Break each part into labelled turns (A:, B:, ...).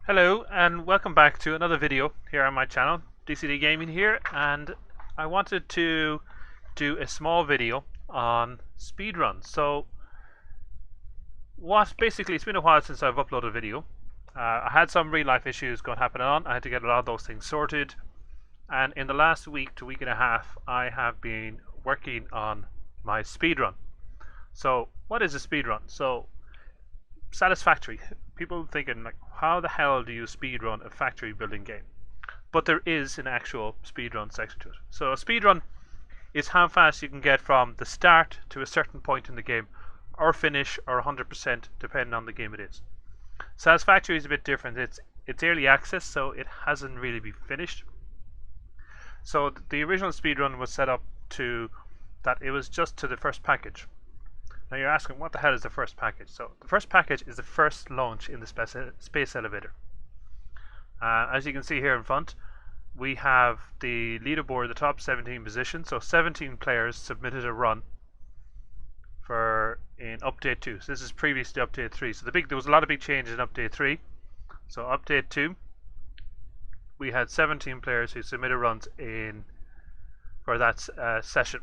A: Hello and welcome back to another video here on my channel, DCD Gaming here, and I wanted to do a small video on speedrun. So basically it's been a while since I've uploaded a video. I had some real life issues happening on. I had to get a lot of those things sorted, and in the last week to week and a half I have been working on my speedrun. So what is a speedrun? So Satisfactory. People thinking like, how the hell do you speedrun a factory building game? But there is an actual speedrun section to it. So a speedrun is how fast you can get from the start to a certain point in the game, or finish, or 100% depending on the game it is. Satisfactory is a bit different. It's early access, so it hasn't really been finished. So the original speedrun was set up to that it was just to the first package. Now you're asking, what the hell is the first package? So the first package is the first launch in the space elevator. As you can see here in front, we have the leaderboard, the top 17 positions. So 17 players submitted a run in update 2. So this is previous to update 3. So there was a lot of big changes in update 3. So update 2, we had 17 players who submitted runs for that session.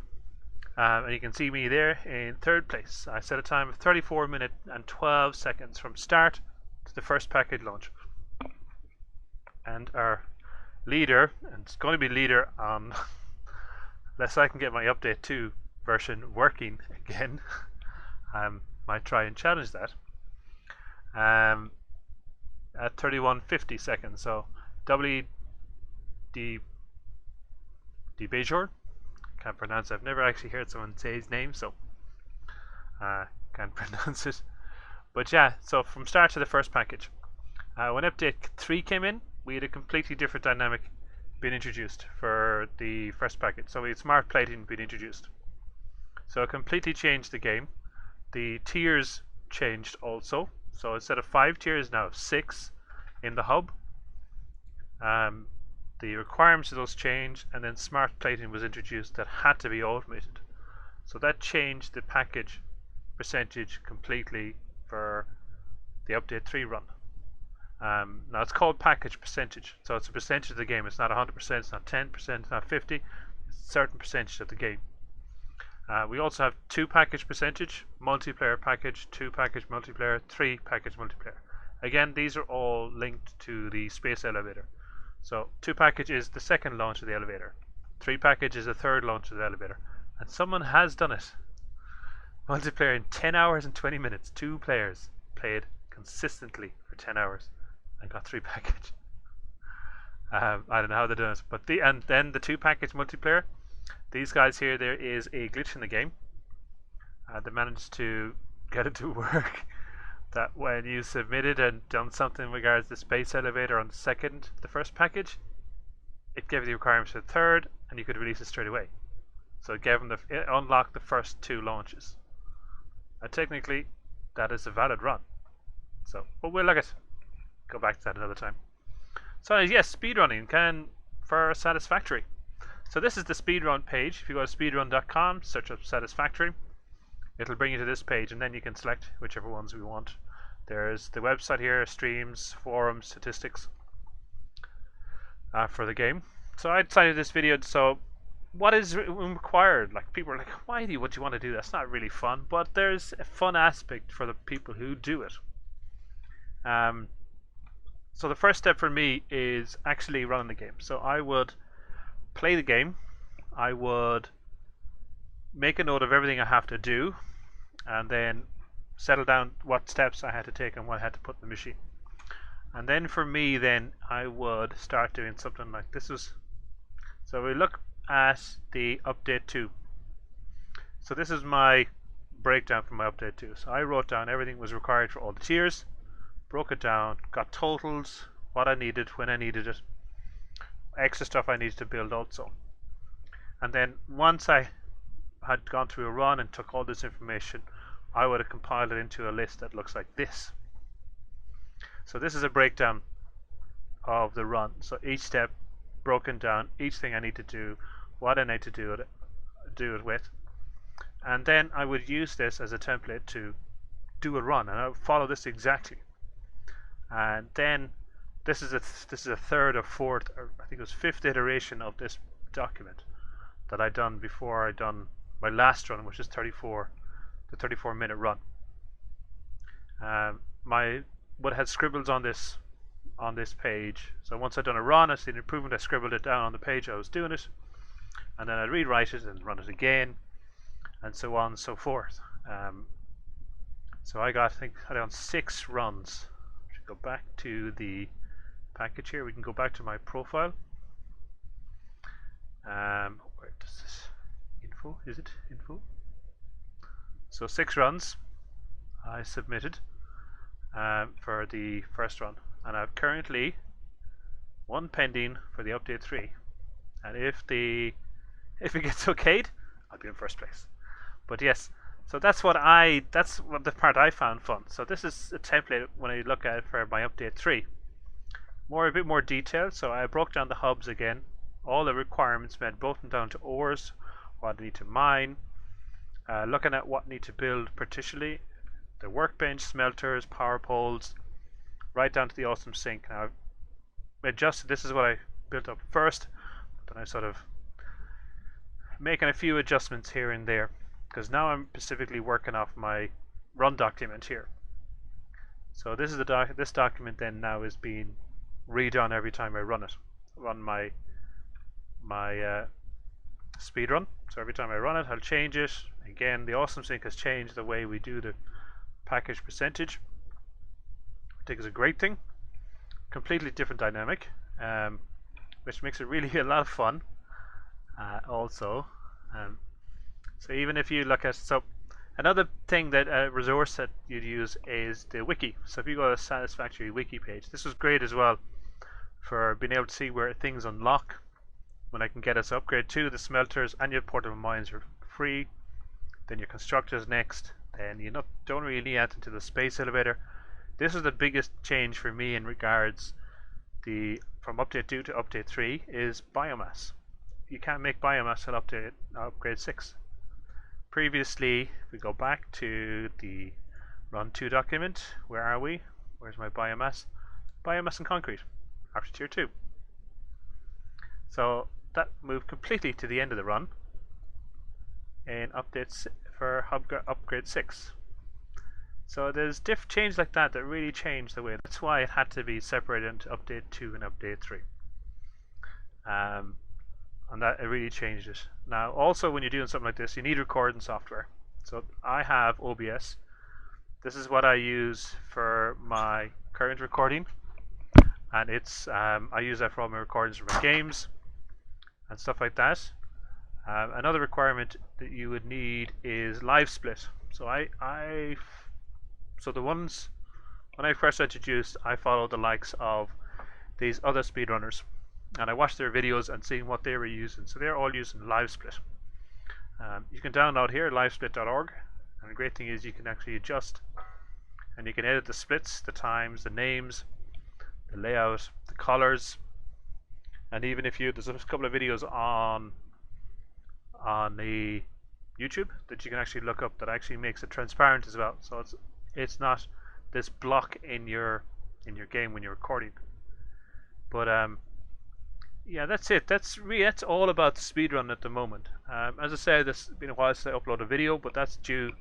A: And you can see me there in third place. I set a time of 34 minutes and 12 seconds from start to the first package launch. And our leader, and it's going to be leader on unless I can get my update 2 version working again. Might try and challenge that. At 31:50 seconds. So W D Bejor. Can't pronounce it. I've never actually heard someone say his name, so can't pronounce it. But yeah, so from start to the first package. When update 3 came in, we had a completely different dynamic being introduced for the first package. So we had smart plating being introduced. So it completely changed the game. The tiers changed also. So instead of 5 tiers, now 6 in the hub. The requirements of those changed, and then smart plating was introduced that had to be automated. So that changed the package percentage completely for the update 3 run. Now it's called package percentage, so it's a percentage of the game. It's not 100%, it's not 10%, it's not 50%, it's a certain percentage of the game. We also have 2 package percentage, multiplayer package, 2 package multiplayer, 3 package multiplayer. Again, these are all linked to the space elevator. So 2 package is the second launch of the elevator. 3 package is the third launch of the elevator. And someone has done it. Multiplayer in 10 hours and 20 minutes. 2 players played consistently for 10 hours and got 3 package. I don't know how they're doing it. But and then the 2 package multiplayer. These guys here, there is a glitch in the game. They managed to get it to work. That when you submitted and done something in regards to the space elevator on the first package, it gave you the requirements for the third, and you could release it straight away. So it unlocked the first 2 launches. And technically, that is a valid run. So, but we'll go back to that another time. So yes, speedrunning for Satisfactory. So this is the speedrun page. If you go to speedrun.com, search up Satisfactory. It'll bring you to this page, and then you can select whichever ones we want. There's the website here, streams, forums, statistics for the game. So I decided this video. So what is required? Like, people are like, why would you want to do that? It's not really fun, but there's a fun aspect for the people who do it. So the first step for me is actually running the game. So I would play the game. I would make a note of everything I have to do, and then settle down what steps I had to take and what I had to put in the machine. And then for me, then I would start doing something like this. So we look at the update 2. So this is my breakdown for my update 2. So I wrote down everything was required for all the tiers, broke it down, got totals, what I needed, when I needed it, extra stuff I needed to build also. And then once I had gone through a run and took all this information, I would have compiled it into a list that looks like this. So this is a breakdown of the run. So each step broken down, each thing I need to do, what I need to do it with, and then I would use this as a template to do a run, and I would follow this exactly. And then this is a third or fourth, or I think it was fifth iteration of this document that I done before I done my last run, which is the 34-minute run. What I had scribbles on this page. So once I'd done a run, I seen an improvement, I scribbled it down on the page I was doing it, and then I'd rewrite it and run it again, and so on and so forth. So I think I done 6 runs. I should go back to the package here. We can go back to my profile. Where does this info? Is it info? So 6 runs I submitted for the first run, and I've currently 1 pending for the update 3. And if it gets okayed, I'll be in first place. But yes, so that's what the part I found fun. So this is a template when I look at it for my update 3. A bit more detailed. So I broke down the hubs again, all the requirements, broken down to ores, what I need to mine, looking at what I need to build partitionally, the workbench, smelters, power poles, right down to the awesome sink. Now I've adjusted, this is what I built up first, then I sort of making a few adjustments here and there, because now I'm specifically working off my run document here. So this is this document then now is being redone every time I run my speed run. So every time I run it, I'll change it. Again, the awesome sync has changed the way we do the package percentage. I think it's a great thing. Completely different dynamic, which makes it really a lot of fun. Also, so even if you look at, so another thing that resource that you'd use is the wiki. So if you go to the Satisfactory wiki page, this was great as well for being able to see where things unlock when I can get us upgrade to the smelters, and your portable mines are free. Then your constructors next. Then you don't really need anything to the space elevator. This is the biggest change for me in regards from update 2 to update 3 is biomass. You can't make biomass till upgrade 6. Previously, if we go back to the run 2 document, where are we? Where's my biomass? Biomass and concrete after tier 2. So that moved completely to the end of the run in updates for upgrade 6. So there's change like that really changed the way. That's why it had to be separated into update 2 and update 3. And that it really changed it. Now also when you're doing something like this, you need recording software. So I have OBS. This is what I use for my current recording, and it's I use that for all my recordings for my games and stuff like that. Another requirement that you would need is live split. So so the ones when I first introduced, I followed the likes of these other speedrunners, and I watched their videos and seeing what they were using. So they're all using live split. You can download here livesplit.org, and the great thing is you can actually adjust and you can edit the splits, the times, the names, the layout, the colors, and even if there's a couple of videos on the YouTube that you can actually look up that actually makes it transparent as well. So it's not this block in your game when you're recording. But yeah, that's it. That's all about the speedrun at the moment. As I said, it's been a while since I uploaded a video, but that's due.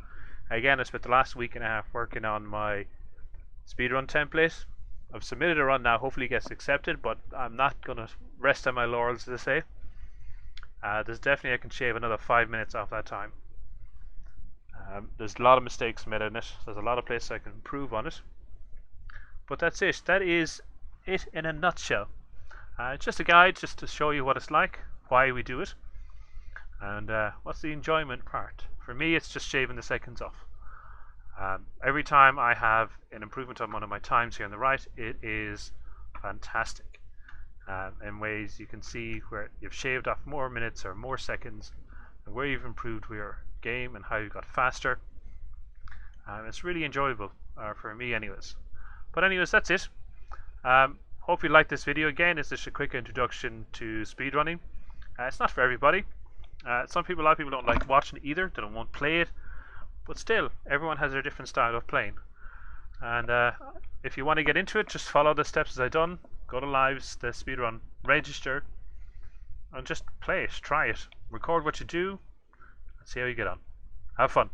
A: Again, I spent the last week and a half working on my speedrun template. I've submitted a run now. Hopefully it gets accepted, but I'm not going to rest on my laurels, as I say. There's definitely I can shave another 5 minutes off that time. There's a lot of mistakes made in it. There's a lot of places I can improve on it. But that's it. That is it in a nutshell. It's just a guide just to show you what it's like, why we do it, and what's the enjoyment part. For me, it's just shaving the seconds off. Every time I have an improvement on one of my times here on the right, it is fantastic. In ways you can see where you've shaved off more minutes or more seconds, and where you've improved your game and how you got faster. It's really enjoyable for me anyways. But anyways, that's it. Hope you liked this video. Again, it's just a quick introduction to speedrunning. It's not for everybody. A lot of people don't like watching it either. They don't want to play it. But still, everyone has their different style of playing. And if you want to get into it, just follow the steps as I've done. go to Lives, the speedrun, register, and just play it, try it, record what you do, and see how you get on. Have fun.